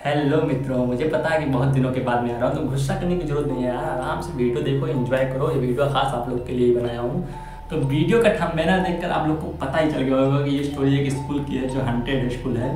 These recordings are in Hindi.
हेलो मित्रों, मुझे पता है कि बहुत दिनों के बाद मैं आ रहा हूँ, तो गुस्सा करने की जरूरत नहीं है यार। आराम से वीडियो देखो, एंजॉय करो। ये वीडियो खास आप लोग के लिए ही बनाया हूँ। तो वीडियो का थंबनेल देखकर आप लोग को पता ही चल गया होगा कि ये स्टोरी एक स्कूल की है जो हॉन्टेड स्कूल है।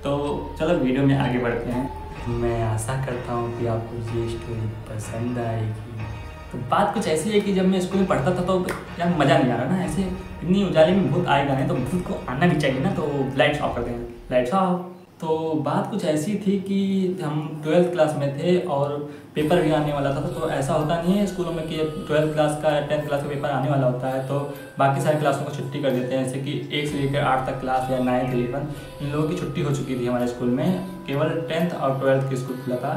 तो चलो वीडियो में आगे बढ़ते हैं। मैं आशा करता हूँ कि आपको ये स्टोरी पसंद आएगी। तो बात कुछ ऐसी है कि जब मैं स्कूल में पढ़ता था तो यार मज़ा नहीं आ रहा ना। ऐसे इतनी उजाले में भूत आएगा नहीं, तो भूत को आना भी चाहिए ना। तो लाइट्स ऑफ करते हैं, लाइट्स ऑफ। तो बात कुछ ऐसी थी कि हम 12th क्लास में थे और पेपर भी आने वाला था। तो ऐसा होता नहीं है स्कूलों में कि 12th क्लास का 10th क्लास का पेपर आने वाला होता है तो बाकी सारी क्लासों को छुट्टी कर देते हैं। जैसे कि 1 से लेकर 8 तक क्लास या 9th 11 इन लोगों की छुट्टी हो चुकी थी हमारे स्कूल में। केवल 10th और 12th की स्कूल खुला था।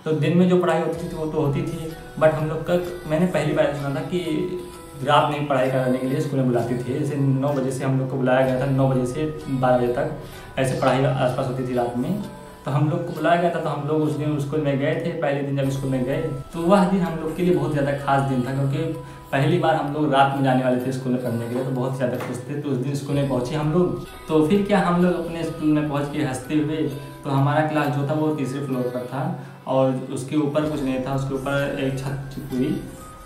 तो दिन में जो पढ़ाई होती थी वो तो होती थी, बट हम लोग का मैंने पहली बार सुना था कि रात में पढ़ाई कराने के लिए स्कूल में बुलाती थी। जैसे 9 बजे से हम लोग को बुलाया गया था, 9 बजे से 12 बजे तक ऐसे पढ़ाई आसपास होती थी रात में। तो हम लोग को बुलाया गया था, तो हम लोग उस दिन स्कूल में गए थे। पहले दिन जब स्कूल में गए तो वह दिन हम लोग के लिए बहुत ज़्यादा खास दिन था, क्योंकि पहली बार हम लोग रात में जाने वाले थे स्कूल में पढ़ने के लिए। तो बहुत ज़्यादा खुश थे। तो उस दिन स्कूल में पहुँचे हम लोग। तो फिर क्या, हम लोग अपने स्कूल में पहुँच के हंसते हुए, तो हमारा क्लास जो था वो तीसरे फ्लोर पर था और उसके ऊपर कुछ नहीं था। उसके ऊपर एक छत हुई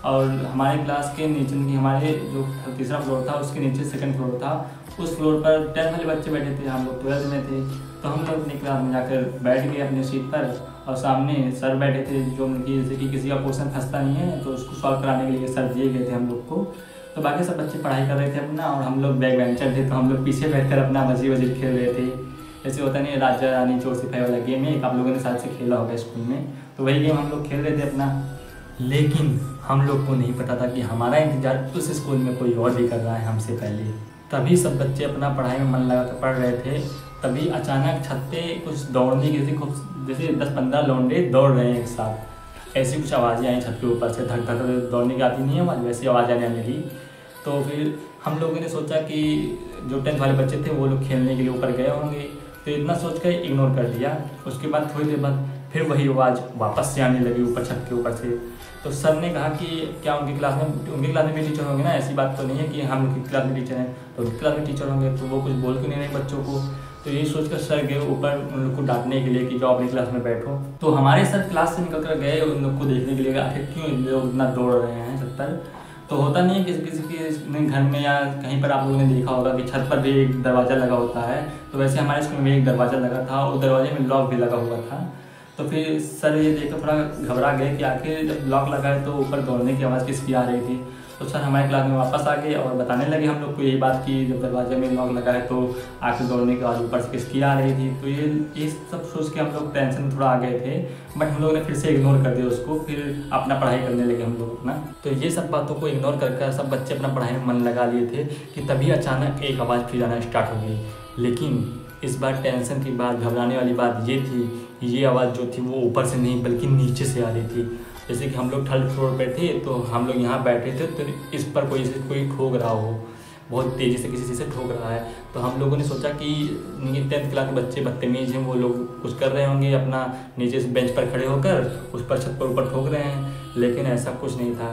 और हमारे क्लास के नीचे हमारे जो तीसरा फ्लोर था उसके नीचे सेकंड फ्लोर था। उस फ्लोर पर 10th वाले बच्चे बैठे थे, हम लोग 12th में थे। तो हम लोग अपनी क्लास में जाकर बैठ गए अपनी सीट पर और सामने सर बैठे थे जो कि जैसे कि किसी का क्वेश्चन फंसता नहीं है तो उसको सॉल्व कराने के लिए सर दिए गए थे हम लोग को। तो बाकी सब बच्चे पढ़ाई कर रहे थे अपना और हम लोग बैक बेंचर थे, तो हम लोग पीछे बैठकर अपना मस्जिद वजीद खेल रहे थे। जैसे होता नहीं राजा रानी चोर सिपाही वाला गेम है, आप लोगों ने साथ से खेला होगा स्कूल में। तो वही गेम हम लोग खेल रहे थे अपना। लेकिन हम लोग को नहीं पता था कि हमारा इंतजार उस स्कूल में कोई और भी कर रहा है हमसे पहले। तभी सब बच्चे अपना पढ़ाई में मन लगाकर पढ़ रहे थे। तभी अचानक छत पे कुछ दौड़ने की जैसे 10-15 लौंडे दौड़ रहे हैं एक साथ। ऐसी कुछ आवाज़ें आई छत के ऊपर से, धक धक दौड़ने की आती नहीं है आवाज़, वैसी आवाज़ आने लगी। तो फिर हम लोगों ने सोचा कि जो 10th वाले बच्चे थे वो लोग खेलने के लिए ऊपर गए होंगे, तो इतना सोच कर इग्नोर कर दिया। उसके बाद थोड़ी देर बाद फिर वही आवाज़ वापस से आने लगी ऊपर छत के ऊपर से। तो सर ने कहा कि क्या उनकी क्लास में भी टीचर होंगे ना, ऐसी बात तो नहीं है कि हम उनकी क्लास में टीचर हैं तो उनकी क्लास में टीचर होंगे। तो वो कुछ बोल क्यों नहीं रहे बच्चों को। तो यही सोचकर सर गए ऊपर उन लोग को डांटने के लिए कि जाओ अपनी क्लास में बैठो। तो हमारे सर क्लास से निकल कर गए उन लोग को देखने के लिए, आखिर क्यों लोग इतना दौड़ रहे हैं छत पर। तो होता नहीं है किसी के घर में या कहीं पर आप लोगों ने देखा होगा कि छत पर भी एक दरवाज़ा लगा होता है। तो वैसे हमारे स्कूल में एक दरवाज़ा लगा था और दरवाजे में लॉक भी लगा हुआ था। तो फिर सर ये देखकर थोड़ा घबरा गए कि आखिर जब लॉक लगा है तो ऊपर दौड़ने की आवाज़ किसकी आ रही थी। तो सर हमारे क्लास में वापस आ गए और बताने लगे हम लोग को यही बात कि जब दरवाजे में लॉक लगा है तो आखिर दौड़ने की आवाज़ ऊपर से किसकी आ रही थी। तो ये सब सोच के हम लोग टेंशन में थोड़ा आ गए थे, बट हम लोगों ने फिर से इग्नोर कर दिया उसको। फिर अपना पढ़ाई करने लगे हम लोग अपना। तो ये सब बातों को इग्नोर करके सब बच्चे अपना पढ़ाई में मन लगा लिए थे कि तभी अचानक एक आवाज़ फिर आना स्टार्ट हो गई। लेकिन इस बार टेंशन की बात, घबराने वाली बात ये थी, ये आवाज़ जो थी वो ऊपर से नहीं बल्कि नीचे से आ रही थी। जैसे कि हम लोग 3rd फ्लोर पे थे तो हम लोग यहाँ बैठे थे, तो इस पर कोई ठोक रहा हो, बहुत तेज़ी से किसी चीज़ से ठोक रहा है। तो हम लोगों ने सोचा कि 10th क्लास के बच्चे बदतमीज़ हैं, वो लोग कुछ कर रहे होंगे अपना नीचे से बेंच पर खड़े होकर उस पर छत पर ऊपर ठोक रहे हैं। लेकिन ऐसा कुछ नहीं था।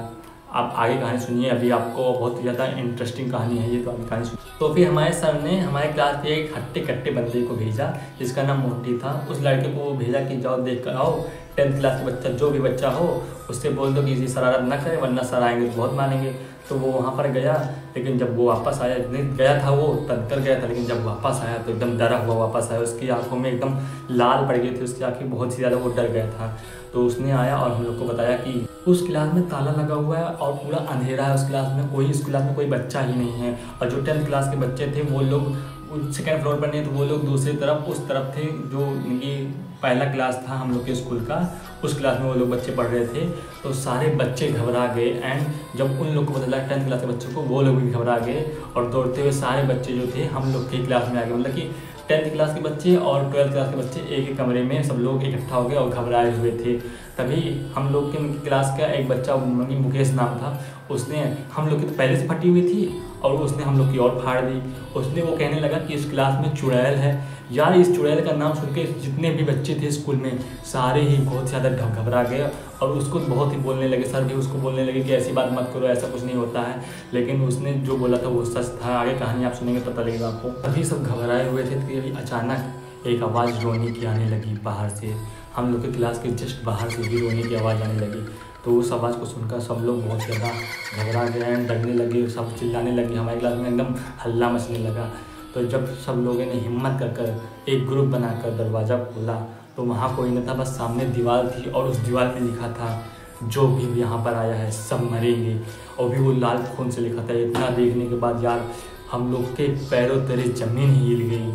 आप आगे कहानी सुनिए, अभी आपको बहुत ज़्यादा इंटरेस्टिंग कहानी है ये, तो अभी कहानी सुनिए। तो फिर हमारे सर ने हमारे क्लास के एक हट्टे कट्टे बंदे को भेजा जिसका नाम मोटी था। उस लड़के को भेजा कि जाओ देख कर आओ, 10th क्लास के बच्चा जो भी बच्चा हो उससे बोल दो कि इसी शरारत न करे वरना सर आएंगे तो बहुत मानेंगे। तो वो वहाँ पर गया, लेकिन जब वो वापस आया, नहीं गया था वो तब कर गया था, लेकिन जब वापस आया तो एकदम डरा हुआ वापस आया। उसकी आंखों में एकदम लाल पड़ गई थी, उसकी आंखें बहुत ही ज़्यादा, वो डर गया था। तो उसने आया और हम लोग को बताया कि उस क्लास में ताला लगा हुआ है और पूरा अंधेरा है। उस क्लास में कोई बच्चा ही नहीं है। और जो 10th क्लास के बच्चे थे वो लोग सेकंड फ्लोर पर नहीं, तो वो लोग दूसरी तरफ उस तरफ थे जो उनकी पहला क्लास था हम लोग के स्कूल का, उस क्लास में वो लोग बच्चे पढ़ रहे थे। तो सारे बच्चे घबरा गए एंड जब उन लोग को पता लगा 10th क्लास के बच्चों को, वो लोग भी घबरा गए और दौड़ते हुए सारे बच्चे जो थे हम लोग की क्लास में आ गए। मतलब कि 10th क्लास के बच्चे और 12th क्लास के बच्चे एक ही कमरे में सब लोग इकट्ठा हो गए और घबराए हुए थे। तभी हम लोग के क्लास का एक बच्चा मुकेश नाम था, उसने हम लोग की तो पहले से फटी हुई थी और उसने हम लोग की और फाड़ दी। उसने वो कहने लगा कि इस क्लास में चुड़ैल है। यार इस चुड़ैल का नाम सुन के जितने भी बच्चे थे स्कूल में सारे ही बहुत ज़्यादा घबरा गए और उसको बहुत ही बोलने लगे। सर भी उसको बोलने लगे कि ऐसी बात मत करो, ऐसा कुछ नहीं होता है। लेकिन उसने जो बोला था वो सच था। आगे कहानी आप सुनेंगे पता लगेगा आपको। अभी सब घबराए हुए थे कि अचानक एक आवाज़ रोने की आने लगी बाहर से। हम लोग के क्लास के जस्ट बाहर से ही रोने की आवाज़ आने लगी। तो उस आवाज़ को सुनकर सब लोग बहुत ज़्यादा घबरा गए एंड डरने लगे, सब चिल्लाने लगे। हमारी क्लास में एकदम हल्ला मचने लगा। तो जब सब लोगों ने हिम्मत कर एक ग्रुप बनाकर दरवाज़ा खोला तो वहाँ कोई न था, बस सामने दीवार थी और उस दीवार पे लिखा था, जो भी यहाँ पर आया है सब मरेंगे। और भी वो लाल खून से लिखा था। इतना देखने के बाद यार हम लोग के पैरों तले ज़मीन हिल गई।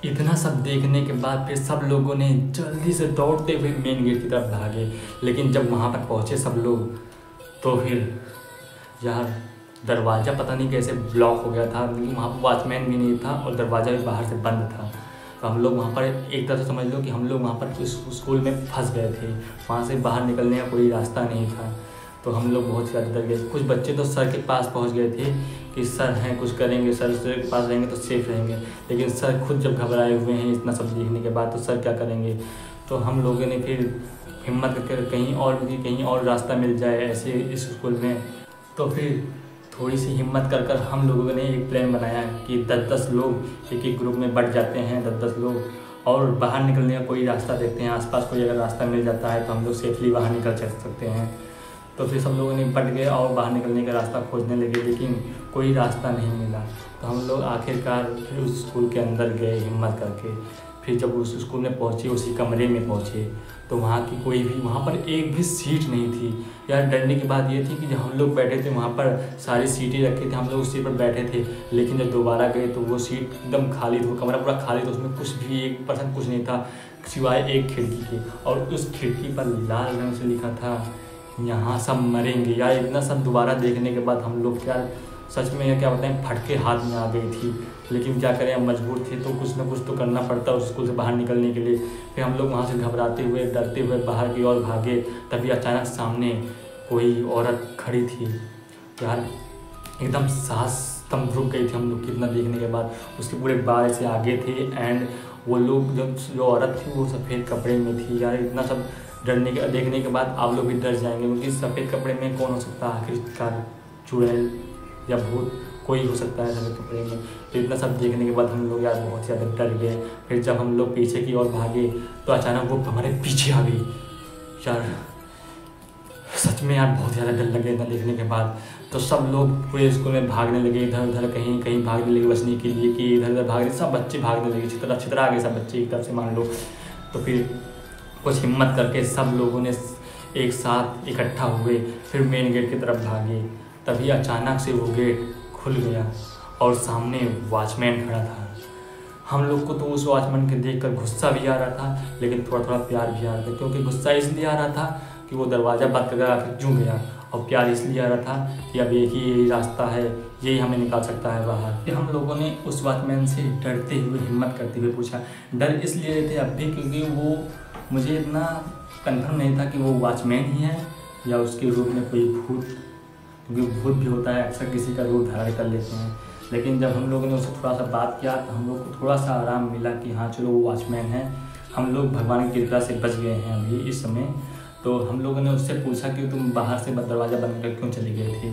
इतना सब देखने के बाद फिर सब लोगों ने जल्दी से दौड़ते हुए मेन गेट की तरफ भागे। लेकिन जब वहाँ पर पहुँचे सब लोग तो फिर यार दरवाज़ा पता नहीं कैसे ब्लॉक हो गया था, क्योंकि वहाँ पर वॉचमैन भी नहीं था और दरवाज़ा भी बाहर से बंद था। तो हम लोग वहाँ पर एक तरह से समझ लो कि हम लोग वहाँ पर स्कूल में फंस गए थे। वहाँ से बाहर निकलने का कोई रास्ता नहीं था। तो हम लोग बहुत ज़्यादा डर गए। कुछ बच्चे तो सर के पास पहुँच गए थे कि सर हैं कुछ करेंगे, सर के पास रहेंगे तो सेफ रहेंगे। लेकिन सर खुद जब घबराए हुए हैं इतना सब देखने के बाद, तो सर क्या करेंगे। तो हम लोगों ने फिर हिम्मत करके कहीं और रास्ता मिल जाए ऐसे इस स्कूल में। तो फिर थोड़ी सी हिम्मत कर हम लोगों ने एक प्लान बनाया कि 10-10 लोग एक ग्रुप में बढ़ जाते हैं, 10-10 लोग, और बाहर निकलने का कोई रास्ता देखते हैं। आसपास कोई अगर रास्ता मिल जाता है तो हम लोग सेफली बाहर निकल सकते हैं। तो फिर सब लोगों ने बढ़ गए और बाहर निकलने का रास्ता खोजने लगे, लेकिन कोई रास्ता नहीं मिला। तो हम लोग आखिरकार फिर उस स्कूल के अंदर गए हिम्मत करके। फिर जब उस स्कूल में पहुँचे, उसी कमरे में पहुँचे, तो वहाँ पर एक भी सीट नहीं थी। यार डरने की बात ये थी कि जब हम लोग बैठे थे वहाँ पर सारी सीटें रखी थी, हम लोग उस सीट पर बैठे थे। लेकिन जब दोबारा गए तो वो सीट एकदम खाली थी, वो कमरा पूरा खाली था। उसमें कुछ भी 1% कुछ नहीं था सिवाय एक खिड़की के, और उस खिड़की पर लाल रंग से लिखा था, यहाँ सब मरेंगे। यार इतना सब दोबारा देखने के बाद हम लोग क्या सच में क्या बताएं, फटके हाथ में आ गई थी। लेकिन क्या करें, हम मजबूर थे तो कुछ ना कुछ तो करना पड़ता उस स्कूल से बाहर निकलने के लिए। फिर हम लोग वहाँ से घबराते हुए डरते हुए बाहर की ओर भागे। तभी अचानक सामने कोई औरत खड़ी थी। यार एकदम सांस दम रुक गई थी हम लोग कितना देखने के बाद। उसके पूरे बाल ऐसे आगे थे एंड वो लोग जो औरत थी वो सफ़ेद कपड़े में थी। यार इतना सब देखने के बाद आप लोग भी डर जाएंगे, क्योंकि सफ़ेद कपड़े में कौन हो सकता है, आखिरकार चुड़ैल या भूत कोई हो सकता है सफ़ेद कपड़े में। तो इतना सब देखने के बाद हम लोग यार बहुत ज़्यादा डर गए। फिर जब हम लोग पीछे की ओर भागे तो अचानक वो हमारे पीछे आ गई। यार सच में यार बहुत ज़्यादा डर लगे इतना देखने के बाद। तो सब लोग पूरे स्कूल में भागने लगे, इधर उधर कहीं भागने लगे बचने के लिए, कि इधर उधर भागने, सब बच्चे भागने लगे, छितरा गए सब बच्चे एक तरफ से मान लो। तो फिर कुछ हिम्मत करके सब लोगों ने एक साथ इकट्ठा हुए, फिर मेन गेट की तरफ भागे। तभी अचानक से वो गेट खुल गया और सामने वॉचमैन खड़ा था। हम लोग को तो उस वॉचमैन के देखकर गुस्सा भी आ रहा था, लेकिन थोड़ा थोड़ा प्यार भी आ रहा था। क्योंकि गुस्सा इसलिए आ रहा था कि वो दरवाज़ा बंद करके आखिर क्यों गया, और प्यार इसलिए आ रहा था कि अब एक ही रास्ता है, यही हमें निकाल सकता है बाहर। फिर हम लोगों ने उस वॉचमैन से डरते हुए हिम्मत करते हुए पूछा। डर इसलिए थे अब भी क्योंकि वो मुझे इतना कंफर्म नहीं था कि वो वॉचमैन ही है या उसके रूप में कोई भूत, क्योंकि भूत भी होता है अक्सर किसी का रूप धारण कर लेते हैं। लेकिन जब हम लोगों ने उससे थोड़ा सा बात किया तो हम लोग को थोड़ा सा आराम मिला कि हाँ चलो वो वॉचमैन है, हम लोग भगवान की कृपा से बच गए हैं अभी इस समय। तो हम लोगों ने उससे पूछा कि तुम बाहर से दरवाज़ा बंद कर क्यों चले गए थे।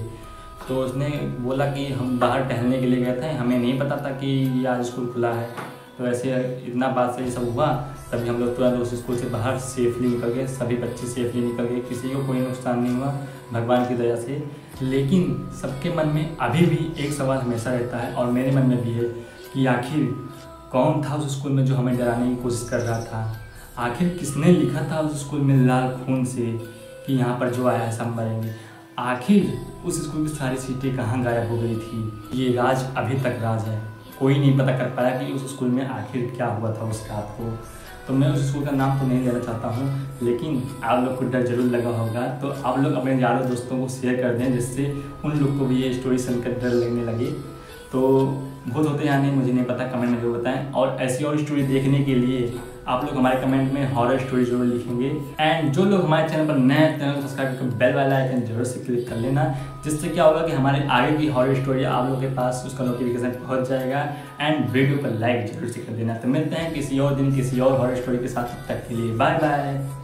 तो उसने बोला कि हम बाहर टहलने के लिए गए थे, हमें नहीं पता था कि आज स्कूल खुला है। तो ऐसे इतना बात से ये सब हुआ, तभी हम लोग तुरंत उस स्कूल से बाहर सेफली निकल गए। सभी बच्चे सेफली निकल गए, किसी को कोई नुकसान नहीं हुआ भगवान की दया से। लेकिन सबके मन में अभी भी एक सवाल हमेशा रहता है, और मेरे मन में भी है, कि आखिर कौन था उस स्कूल में जो हमें डराने की कोशिश कर रहा था। आखिर किसने लिखा था उस स्कूल में लाल खून से कि यहाँ पर जो आया है सब मरेंगे। आखिर उस स्कूल की सारी सीटें कहाँ गायब हो गई थी। ये राज अभी तक राज है, कोई नहीं पता कर पाया कि उस स्कूल में आखिर क्या हुआ था उस रात को। तो मैं उस स्कूल का नाम तो नहीं लेना चाहता हूँ, लेकिन आप लोग को डर जरूर लगा होगा। तो आप लोग अपने यारों दोस्तों को शेयर कर दें, जिससे उन लोग को भी ये स्टोरी सुनकर डर लगने लगे। तो भूत होते या नहीं मुझे नहीं पता, कमेंट में जरूर बताएं। और ऐसी और स्टोरी देखने के लिए आप लोग हमारे कमेंट में हॉरर स्टोरी जरूर लिखेंगे। एंड जो लोग हमारे चैनल पर नए हैं, चैनल को सब्सक्राइब करके बेल वाला आइकन जरूर से क्लिक कर लेना, जिससे क्या होगा कि हमारे आगे की हॉरर स्टोरी आप लोगों के पास उसका नोटिफिकेशन पहुंच जाएगा। एंड वीडियो को लाइक जरूर से कर देना। तो मिलते हैं किसी और दिन किसी और हॉरर स्टोरी के साथ, तब तक के लिए बाय बाय।